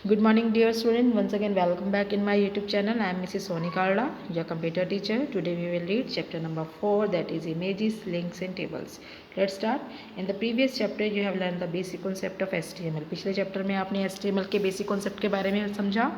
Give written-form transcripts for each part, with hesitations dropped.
Good morning, dear student. Once again, welcome back in my YouTube channel. I am Mrs. Soni Kalda, your computer teacher. Today we will read chapter number 4, that is images, links and tables. Let's start. In the previous chapter, you have learned the basic concept of HTML. पिछले chapter में आपने HTML के basic concept के बारे में समझा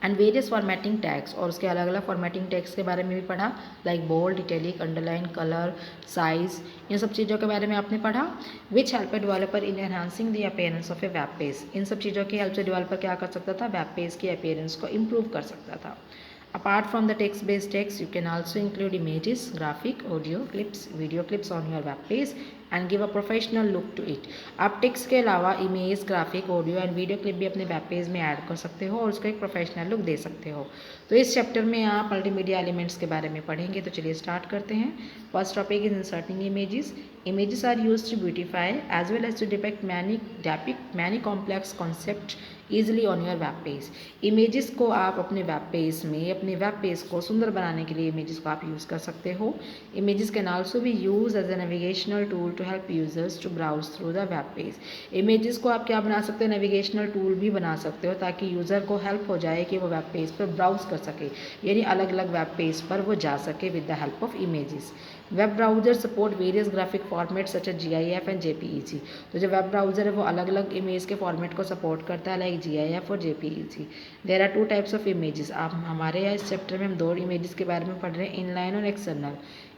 and various formatting tags, और उसके अलग अलग फॉर्मेटिंग टैग्स के बारे में भी पढ़ा, like bold, italic, underline, colour, size, इन सब चीज़ों के बारे में आपने पढ़ा, which help a developer in enhancing the appearance of a web page. इन सब चीज़ों की हेल्प से डेवलपर क्या कर सकता था, वेब पेज की अपीयरेंस को इम्प्रूव कर सकता था। Apart from the text-based text, you can also include images, graphic, audio clips, video clips on your web page and give a professional look to it. आप टेक्स्ट के अलावा image, graphic, audio and video clip भी अपने web page में add कर सकते हो और उसको एक प्रोफेशनल लुक दे सकते हो। तो इस चैप्टर में आप मल्टीमीडिया एलिमेंट्स के बारे में पढ़ेंगे। तो चलिए स्टार्ट करते हैं। First topic is inserting images. Images are used to beautify as well as to depict many complex concepts easily on your web page. Images को आप अपने वेब पेज में, अपने वेब पेज को सुंदर बनाने के लिए images को आप यूज़ कर सकते हो। Images can also be used as a navigational tool to help users to browse through the web page. Images को आप क्या बना सकते हो, नेविगेशनल टूल भी बना सकते हो, ताकि यूज़र को हेल्प हो जाए कि वो वेब पेज पर ब्राउज कर सके, यानी अलग अलग वेब पेज पर वो जा सके with the help of images. Web browser support various graphic format such as GIF and JPEG। तो जो वेब ब्राउजर है वो अलग अलग इमेज के फॉर्मेट को सपोर्ट करता है, लाइक GIF और JPEG। There are two types of images. आप हमारे यहाँ इस चैप्टर में हम दो इमेजेस के बारे में पढ़ रहे हैं, इनलाइन और एक्सटर्नल।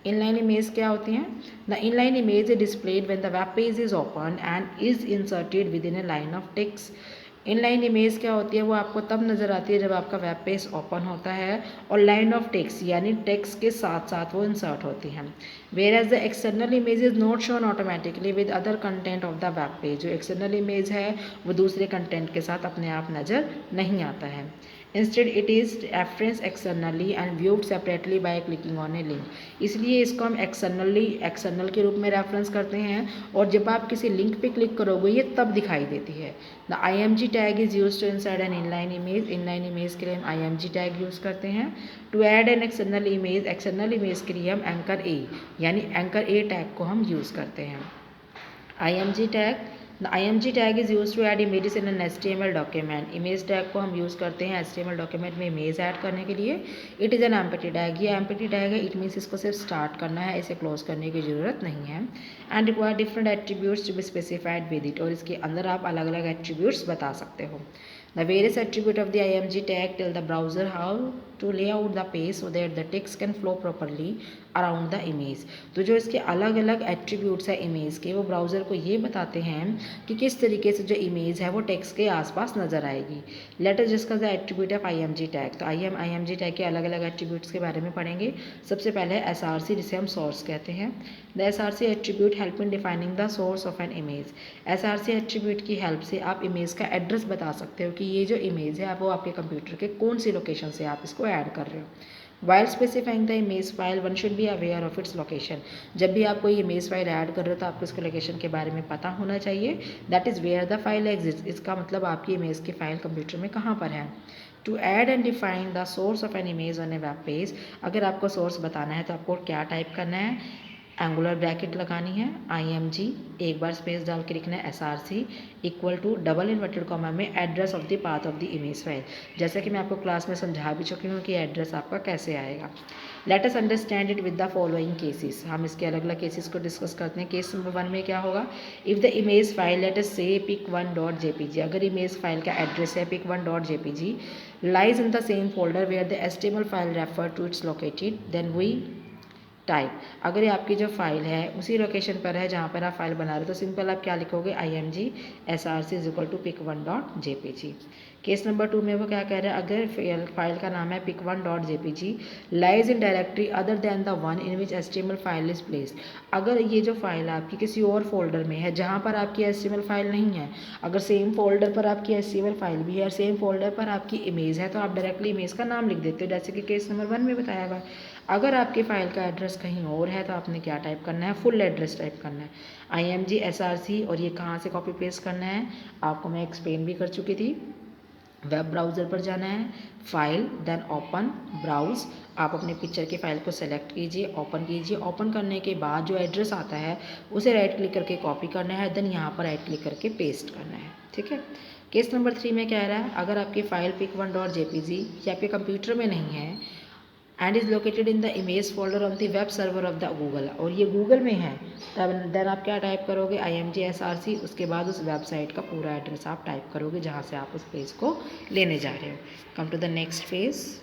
इनलाइन इमेज क्या होती हैं? The inline image is displayed when the web page is open and is inserted with in A line of text. Inline image क्या होती है? वो आपको तब नज़र आती है जब आपका वेब पेज ओपन होता है और लाइन ऑफ टेक्स्ट यानी टेक्स्ट के साथ साथ वो इंसर्ट होती हैं। Whereas the external image is not shown automatically with other content of the web page. जो एक्सटर्नल इमेज है वो दूसरे कंटेंट के साथ अपने आप नज़र नहीं आता है। Instead it is reference externally and viewed separately by clicking on A link. इसलिए इसको हम एक्सटर्नल के रूप में रेफरेंस करते हैं, और जब आप किसी लिंक पे क्लिक करोगे ये तब दिखाई देती है। The IMG tag is use to insert an inline image. Inline image के लिए हम IMG टैग यूज़ करते हैं। To add an external image के लिए हम एंकर ए यानी एंकर ए टैग को हम यूज़ करते हैं। IMG tag, the IMG tag is use to add images in an HTML document. Image tag को हम यूज़ करते हैं HTML डॉक्यूमेंट में इमेज ऐड करने के लिए। It is an empty tag. ये एम्प्टी टैग है, इट मीन्स इसको सिर्फ स्टार्ट करना है, इसे क्लोज करने की ज़रूरत नहीं है। And require different attributes to be specified with it. और इसके अंदर आप अलग अलग एट्रीब्यूट्स बता सकते हो। The various attributes of the IMG tag tell the browser how to lay out the page so that the text can flow properly around the image। तो जो इसके अलग अलग एट्रीब्यूट्स है इमेज के, वो ब्राउज़र को ये बताते हैं कि किस तरीके से जो इमेज है वो टेक्स्ट के आसपास नज़र आएगी। Let us discuss the attribute of IMG tag. तो आइए हम IMG टैग के अलग अलग एट्रीब्यूट्स के बारे में पढ़ेंगे। सबसे पहले SRC, जिसे हम सोर्स कहते हैं। The SRC attribute help in defining the source of an image. SRC attribute की हेल्प से आप इमेज का एड्रेस बता सकते हो कि ये जो इमेज है वो आपके कंप्यूटर के कौन सी लोकेशन से आप इसको ऐड कर रहे हो। While specifying the image file one should be aware of its location. जब भी आप कोई इमेज फाइल ऐड कर रहे हो तो आपको इसके लोकेशन के बारे में पता होना चाहिए। That is where the file exist. इसका मतलब आपकी इमेज की फाइल कंप्यूटर में कहाँ पर है। To add and define the source of an image on a web page. अगर आपको सोर्स बताना है तो आपको क्या टाइप करना है, एंगुलर ब्रैकेट लगानी है, IMG एक बार स्पेस डाल के लिखना है SRC equal to double inverted comma में address of the path of the image file. जैसा कि मैं आपको क्लास में समझा भी चुकी हूँ कि एड्रेस आपका कैसे आएगा। Let us understand it with the following cases. हम इसके अलग अलग केसेस को डिस्कस करते हैं। केस नंबर 1 में क्या होगा, if the image file let us say pic1.jpg। अगर इमेज फाइल का एड्रेस है pic1.jpg lies in the same folder where the HTML file refer to its located, then we type. अगर ये आपकी जो फाइल है उसी लोकेशन पर है जहाँ पर आप फाइल बना रहे हो तो सिंपल आप क्या लिखोगे, IMG SRC is equal to pic1.jpg। Case number 2 में वो क्या कह रहा है, अगर फाइल का नाम है pic1.jpg lies in directory other than the one in which HTML file is placed. अगर ये जो फाइल आपकी किसी और फोल्डर में है जहाँ पर आपकी HTML फाइल नहीं है, अगर सेम फोल्डर पर आपकी HTML फाइल भी है और सेम फोल्डर पर आपकी इमेज है तो आप डायरेक्टली इमेज का नाम लिख देते हो, जैसे कि केस नंबर 1 में बताया गया। अगर आपकी फ़ाइल का एड्रेस कहीं और है तो आपने क्या टाइप करना है, फुल एड्रेस टाइप करना है, IMG SRC। और ये कहाँ से कॉपी पेस्ट करना है आपको मैं एक्सप्लेन भी कर चुकी थी। वेब ब्राउज़र पर जाना है, फाइल, देन ओपन, ब्राउज़। आप अपने पिक्चर की फ़ाइल को सेलेक्ट कीजिए, ओपन कीजिए। ओपन करने के बाद जो एड्रेस आता है उसे राइट क्लिक करके कॉपी करना है, देन यहाँ पर राइट क्लिक करके पेस्ट करना है। ठीक है। केस नंबर 3 में क्या रहा है, अगर आपकी फाइल pic1.jpg ये आपके कंप्यूटर में नहीं है and is located in the image folder on the web server of the Google, और ये गूगल में है, तब देन आप क्या टाइप करोगे, imgsrc, उसके बाद उस वेबसाइट का पूरा एड्रेस आप टाइप करोगे जहाँ से आप उस पेज को लेने जा रहे हो। Come to the next phase.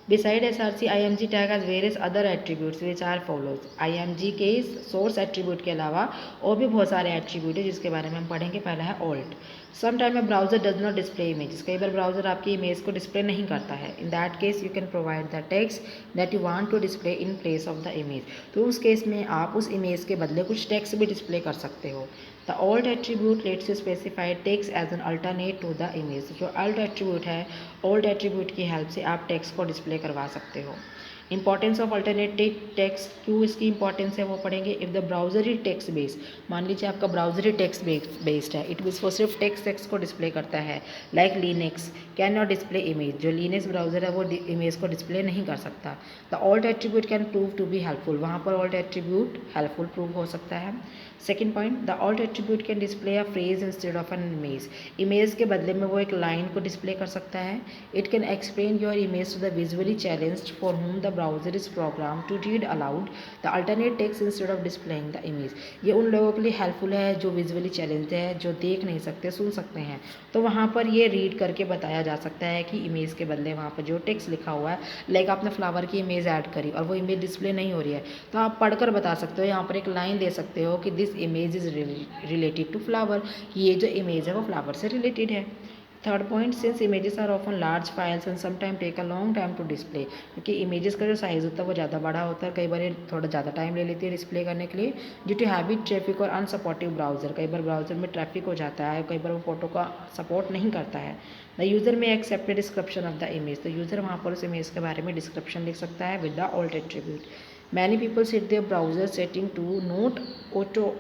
Beside src, img tag has various other attributes which are follows। img के सोर्स एट्रीब्यूट के अलावा और भी बहुत सारे एट्रीब्यूट है जिसके बारे में हम पढ़ेंगे। पहला है alt. Some time a browser does not display images, कई बार ब्राउजर आपकी इमेज को डिस्प्ले नहीं करता है। In that case you can provide the text that you want to display in place of the image, तो उस केस में आप उस इमेज के बदले कुछ टेक्स्ट भी डिस्प्ले कर सकते हो। The alt attribute lets you specify text as an alternate to the image, जो alt एट्रीब्यूट है, alt एट्रीब्यूट की हेल्प से आप टेक्स्ट को डिस्प्ले करवा सकते हो। इंपॉर्टेंस ऑफ अल्टरनेटिव टेक्स्ट, क्यों इसकी इंपॉर्टेंस है वो पढ़ेंगे। इफ़ द ब्राउजर ही टेक्स्ट बेस्ड, मान लीजिए आपका ब्राउजर ही टेक्स्ट बेस्ड है, इट मीन्स वो सिर्फ टेक्स्ट को डिस्प्ले करता है। Like Linux can not display image, जो लिनक्स ब्राउजर है वो इमेज को डिस्प्ले नहीं कर सकता। The alt attribute can prove to be helpful, वहाँ पर ऑल्ट एट्रीब्यूट हेल्पफुल प्रूव हो सकता है। Second point, the alt attribute can display a phrase instead of an image, image के बदले में वो एक लाइन को डिस्प्ले कर सकता है। It can explain your image to the visually challenged for whom the browser is programmed to read aloud the alternate text instead of displaying the image। ये उन लोगों के लिए हेल्पफुल है जो विजुअली चैलेंज्ड है, जो देख नहीं सकते, सुन सकते हैं, तो वहाँ पर ये रीड करके बताया जा सकता है कि इमेज के बदले वहाँ पर जो टेक्स्ट लिखा हुआ है, लाइक आपने फ्लावर की इमेज ऐड करी और वो इमेज डिस्प्ले नहीं हो रही है, तो आप पढ़कर बता सकते हो, यहाँ पर एक लाइन दे सकते हो कि this image is related to flower, ये जो इमेज है वो फ्लावर से रिलेटेड है। Third point, since images are often large files and some time take a long time to display, क्योंकि इमेजेस का जो साइज़ होता है वो ज़्यादा बड़ा होता है, कई बार ये थोड़ा ज़्यादा टाइम ले लेती है डिस्प्ले करने के लिए, ड्यू टू हैबिट ट्रैफिक और अनसपोर्टिव ब्राउजर, कई बार ब्राउजर में ट्रैफिक हो जाता है, कई बार वो फोटो का सपोर्ट नहीं करता है। The user may accept description of the image, तो यूज़र वहाँ पर उस इमेज के बारे में डिस्क्रिप्शन लिख सकता है with the alt attribute. Many people set their browser setting to not auto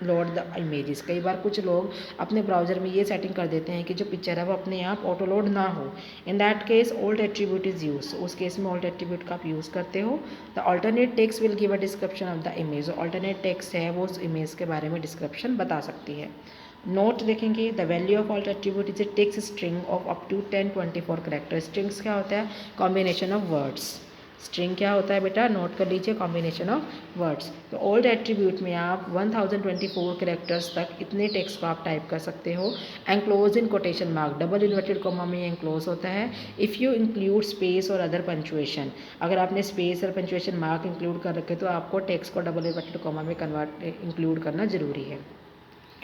load the images, कई बार कुछ लोग अपने ब्राउजर में ये सेटिंग कर देते हैं कि जो पिक्चर है वो अपने आप ऑटो लोड ना हो। इन that case alt attribute is use, उस केस में ऑल्ट एट्रीब्यूट का आप यूज़ करते हो। The alternate text will give a description of the image, जो अल्टरनेट टेक्स्ट है वो उस इमेज के बारे में डिस्क्रिप्शन बता सकती है। नोट देखेंगे, the value of alt attribute is a text string of up to 1024 character. Strings क्या होता है, कॉम्बिनेशन ऑफ वर्ड्स। स्ट्रिंग क्या होता है बेटा, नोट कर लीजिए, कॉम्बिनेशन ऑफ वर्ड्स। तो ओल्ड एट्रीब्यूट में आप 1024 करेक्टर्स तक इतने टेक्स्ट को आप टाइप कर सकते हो। Enclose in quotation mark, double inverted comma में एंक्लोज होता है। इफ़ यू इंक्लूड स्पेस और अदर पंचुएशन, अगर आपने स्पेस और पंचुएशन मार्क इंक्लूड कर रखे तो आपको टेक्स्ट को डबल इन्वर्टेड कॉमा में इंक्लूड करना जरूरी है।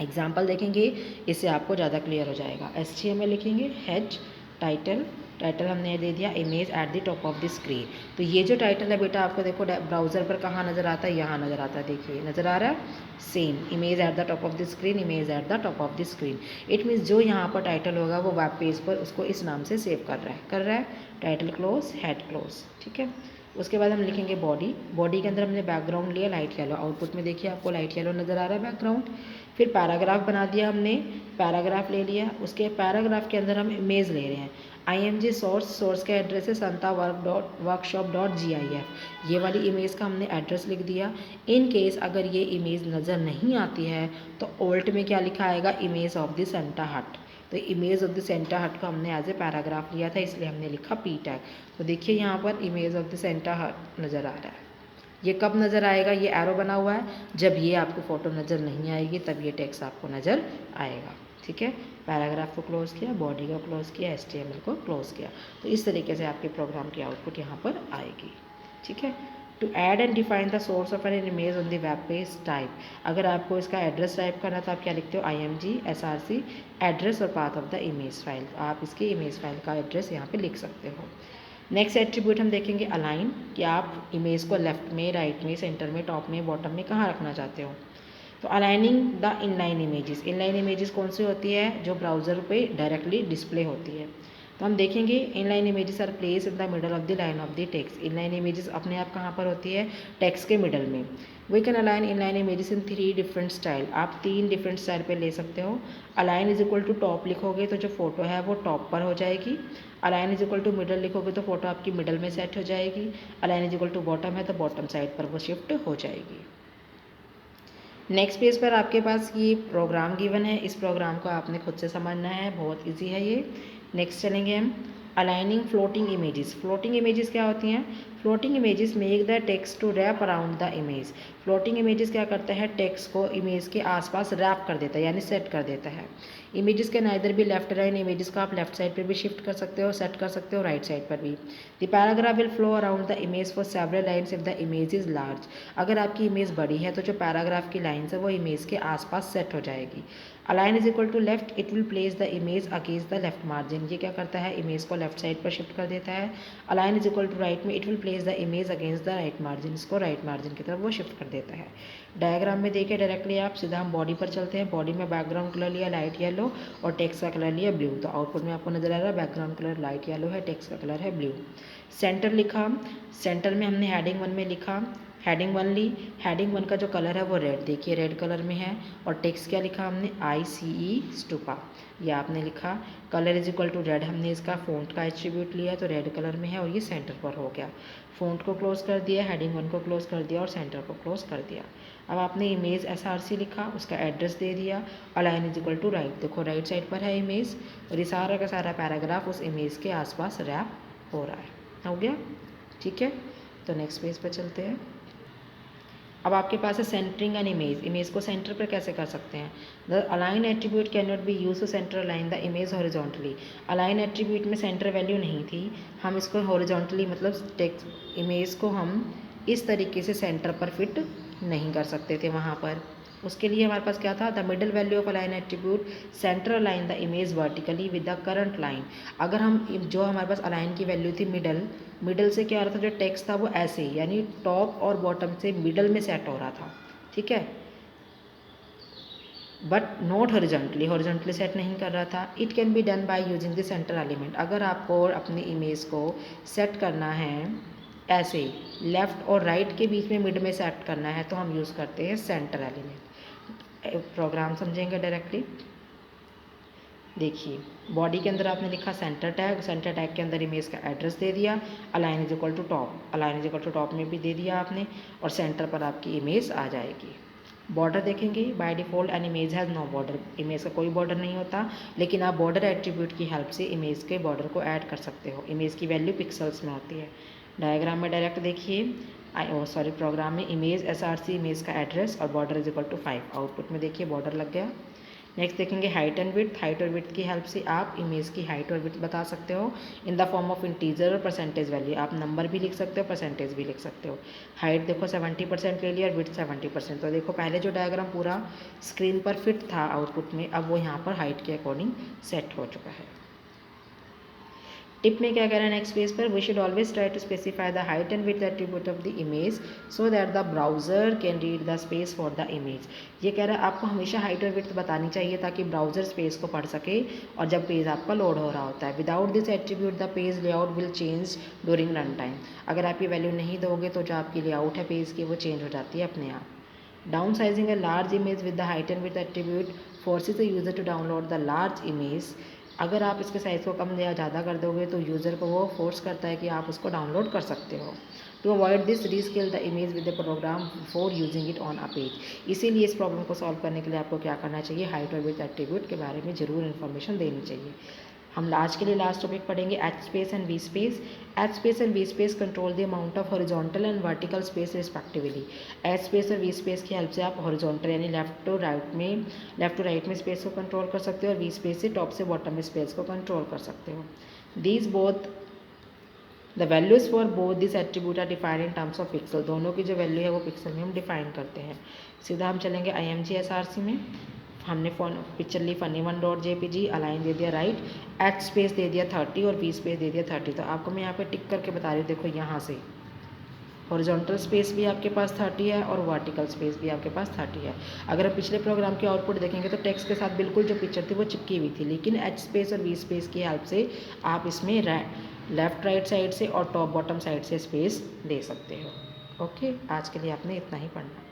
एग्जाम्पल देखेंगे, इससे आपको ज़्यादा क्लियर हो जाएगा। HTML लिखेंगे, हेड टाइटल, टाइटल हमने दे दिया image at the top of the screen. तो ये जो टाइटल है बेटा आपको देखो ब्राउजर पर कहाँ नज़र आता है, यहाँ नज़र आता है, देखिए नज़र आ रहा है, same image at the top of the screen, image at the top of the screen. It means जो यहाँ पर टाइटल होगा वो वेब पेज पर उसको इस नाम से सेव कर रहा है, टाइटल क्लोज, हेड क्लोज, ठीक है। उसके बाद हम लिखेंगे बॉडी, बॉडी के अंदर हमने बैकग्राउंड लिया लाइट येलो, आउटपुट में देखिए आपको लाइट येलो नज़र आ रहा है बैकग्राउंड। फिर पैराग्राफ बना दिया हमने, पैराग्राफ ले लिया, उसके पैराग्राफ के अंदर हम इमेज ले रहे हैं। IMG सोर्स का एड्रेस है santaworkshop.gif, ये वाली इमेज का हमने एड्रेस लिख दिया। इन केस अगर ये इमेज नज़र नहीं आती है तो ओल्ट में क्या लिखा आएगा, इमेज ऑफ द सेंटा हट। तो इमेज ऑफ द सेंटा हट को हमने एज ए पैराग्राफ लिया था, इसलिए हमने लिखा P टैग। तो देखिए यहाँ पर इमेज ऑफ द सेंटा हट नज़र आ रहा है। ये कब नज़र आएगा, ये एरो बना हुआ है, जब ये आपको फ़ोटो नज़र नहीं आएगी तब ये टेक्स्ट आपको नज़र आएगा, ठीक है। पैराग्राफ को क्लोज किया, बॉडी को क्लोज किया, HTML को क्लोज किया। तो इस तरीके से आपके प्रोग्राम की आउटपुट यहाँ पर आएगी, ठीक है। To add and define the source of an image on the web page type, अगर आपको इसका एड्रेस टाइप करना तो आप क्या लिखते हो, IMG SRC एड्रेस और path of the image file, आप इसकी इमेज फाइल का एड्रेस यहाँ पे लिख सकते हो। नेक्स्ट एट्रीब्यूट हम देखेंगे अलाइन, कि आप इमेज को लेफ्ट में, राइट में, सेंटर में, टॉप में, बॉटम में कहाँ रखना चाहते हो। तो aligning the inline images, inline images कौन सी होती है, जो ब्राउजर पे डायरेक्टली डिस्प्ले होती है। तो हम देखेंगे inline images are place in the middle of the line of the text, inline images अपने आप कहाँ पर होती है, टेक्स्ट के मिडल में। We can align inline images in 3 different style, आप 3 डिफरेंट स्टाइल पे ले सकते हो। Align is equal to top लिखोगे तो जो फोटो है वो टॉप पर हो जाएगी। Align is equal to middle लिखोगे तो फोटो आपकी मिडल में सेट हो जाएगी। Align is equal to bottom है तो बॉटम साइड पर वो शिफ्ट हो जाएगी। नेक्स्ट पेज पर आपके पास ये प्रोग्राम गिवन है, इस प्रोग्राम को आपने खुद से समझना है, बहुत इजी है ये। नेक्स्ट चलेंगे हम aligning floating images. Floating images क्या होती हैं? Floating images make the text to wrap around the image. Floating images क्या करते हैं? टेक्स्ट को इमेज के आसपास रैप कर देता है, यानी सेट कर देता है। इमेजेस के नाइदर भी लेफ्ट राइट, इमेजेस को आप लेफ्ट साइड पर भी शिफ्ट कर सकते हो, सेट कर सकते हो, राइट साइड पर भी। The paragraph will flow around the image for several lines if the image is large. अगर आपकी इमेज बड़ी है तो जो पैराग्राफ की लाइन्स है वो इमेज के आसपास सेट हो जाएगी। Align is equal to left, it will place the image against the left margin. ये क्या करता है? इमेज को लेफ्ट साइड पर शिफ्ट कर देता है। Align is equal to right में it will place the image against the right margin, इसको राइट मार्जिन की तरफ वो शिफ्ट कर देता है। डायग्राम में देखिए डायरेक्टली आप, सीधा हम बॉडी पर चलते हैं। बॉडी में बैकग्राउंड कलर लिया लाइट येलो और टेक्स्ट का कलर लिया ब्लू। तो आउटपुट में आपको नजर आ रहा है बैकग्राउंड कलर लाइट येलो है, टेक्स्ट का कलर है ब्लू। सेंटर लिखा, सेंटर में हमने हेडिंग 1 में लिखा, हेडिंग 1 ली। हेडिंग 1 का जो कलर है वो रेड, देखिए रेड कलर में है। और टेक्स्ट क्या लिखा हमने? ICE स्टूपा, ये आपने लिखा। Colour is equal to red, हमने इसका फ़ॉन्ट का एट्रीब्यूट लिया तो रेड कलर में है और ये सेंटर पर हो गया। फ़ॉन्ट को क्लोज कर दिया, हेडिंग 1 को क्लोज कर दिया और सेंटर को क्लोज कर दिया। अब आपने इमेज SRC लिखा, उसका एड्रेस दे दिया। Align is equal to right, देखो राइट साइड पर है इमेज और ये सारा का सारा पैराग्राफ उस इमेज के आसपास रैप हो रहा है। हो गया? ठीक है, तो नेक्स्ट पेज पर चलते हैं। अब आपके पास है सेंटरिंग एन इमेज। इमेज को सेंटर पर कैसे कर सकते हैं? The align attribute can not be use to centre align the image horizontally. Align attribute में सेंटर वैल्यू नहीं थी, हम इसको हॉरिजॉन्टली मतलब टेक्स्ट इमेज को हम इस तरीके से सेंटर पर फिट नहीं कर सकते थे वहाँ पर। उसके लिए हमारे पास क्या था? The middle value of align attribute centre align the image vertically with the current line. अगर हम जो हमारे पास अलाइन की वैल्यू थी मिडल, मिडल से क्या हो रहा था? जो टेक्स्ट था वो ऐसे ही, यानी टॉप और बॉटम से मिडल में सेट हो रहा था, ठीक है, but not horizontally, horizontally set नहीं कर रहा था। It can be done by using the centre element. अगर आपको अपनी इमेज को सेट करना है ऐसे लेफ्ट और राइट के बीच में मिड में सेट करना है तो हम यूज़ करते हैं सेंटर एलिमेंट। प्रोग्राम समझेंगे डायरेक्टली। देखिए बॉडी के अंदर आपने लिखा सेंटर टैग, सेंटर टैग के अंदर इमेज का एड्रेस दे दिया। Align is equal to top, align is equal to top में भी दे दिया आपने और सेंटर पर आपकी इमेज आ जाएगी। बॉर्डर देखेंगे, by default an image has no border, image का कोई बॉर्डर नहीं होता, लेकिन आप बॉर्डर एट्रीब्यूट की हेल्प से इमेज के बॉर्डर को ऐड कर सकते हो। इमेज की वैल्यू पिक्सल्स में होती है। डायग्राम में डायरेक्ट देखिए, प्रोग्राम में इमेज SRC इमेज का एड्रेस और border is equal to 5। Output में देखिए बॉर्डर लग गया। नेक्स्ट देखेंगे हाइट एंड विड्थ। हाइट और विड्थ की हेल्प से आप इमेज की हाइट और विड्थ बता सकते हो in the form of integer और परसेंटेज वैल्यू। आप नंबर भी लिख सकते हो, परसेंटेज भी लिख सकते हो। हाइट देखो 70% ले लिया और विड्थ 70%। तो देखो पहले जो डायग्राम पूरा स्क्रीन पर फिट था आउटपुट में, अब वो यहाँ पर हाइट के अकॉर्डिंग सेट हो चुका है। टिप में क्या कह रहा है नेक्स्ट पेज पर? We should always try to specify the height and width attribute of the image so that the browser can read the space for the image. ये कह रहा है आपको हमेशा हाइट और विड्थ बतानी चाहिए ताकि ब्राउजर स्पेस को पढ़ सके और जब पेज आपका लोड हो रहा होता है। Without this attribute the page layout will change during run time. अगर आप ये वैल्यू नहीं दोगे तो जो आपकी लेआउट है पेज की वो चेंज हो जाती है अपने आप। Downsizing a large image with the height and width attribute forces the user to download the large image. अगर आप इसके साइज़ को कम या ज़्यादा कर दोगे तो यूज़र को वो फोर्स करता है कि आप उसको डाउनलोड कर सकते हो। To avoid this rescale the image with the program before using it on a page. इसीलिए इस प्रॉब्लम को सॉल्व करने के लिए आपको क्या करना चाहिए? हाइट और विड्थ एट्रीब्यूट के बारे में ज़रूर इन्फॉर्मेशन देनी चाहिए। हम आज के लिए लास्ट टॉपिक पढ़ेंगे H space and V space. H space and V space control the amount of horizontal and vertical space respectively. H space और वी स्पेस की हेल्प से आप हॉरिजॉन्टल यानी लेफ्ट टू राइट में स्पेस को control कर सकते हो और वी स्पेस से टॉप से बॉटम में स्पेस को कंट्रोल कर सकते हो। These both the values for both this attribute are defined in terms of pixel. दोनों की जो वैल्यू है वो पिक्सल में हम डिफाइन करते हैं। सीधा हम चलेंगे IMG SRC में। हमने पिक्चर ली funny1.jpg, अलाइन दे दिया राइट, एच स्पेस दे दिया 30 और वी स्पेस दे दिया 30। तो आपको मैं यहाँ पे टिक करके बता रही हूँ, देखो यहाँ से हॉरिजॉन्टल स्पेस भी आपके पास 30 है और वर्टिकल स्पेस भी आपके पास 30 है। अगर आप पिछले प्रोग्राम की आउटपुट देखेंगे तो टेक्स्ट के साथ बिल्कुल जो पिक्चर थी वो चिपकी हुई थी, लेकिन एच स्पेस और वी स्पेस की हेल्प से आप इसमें लेफ्ट राइट साइड से और टॉप बॉटम साइड से स्पेस दे सकते हो। ओके, आज के लिए आपने इतना ही पढ़ना।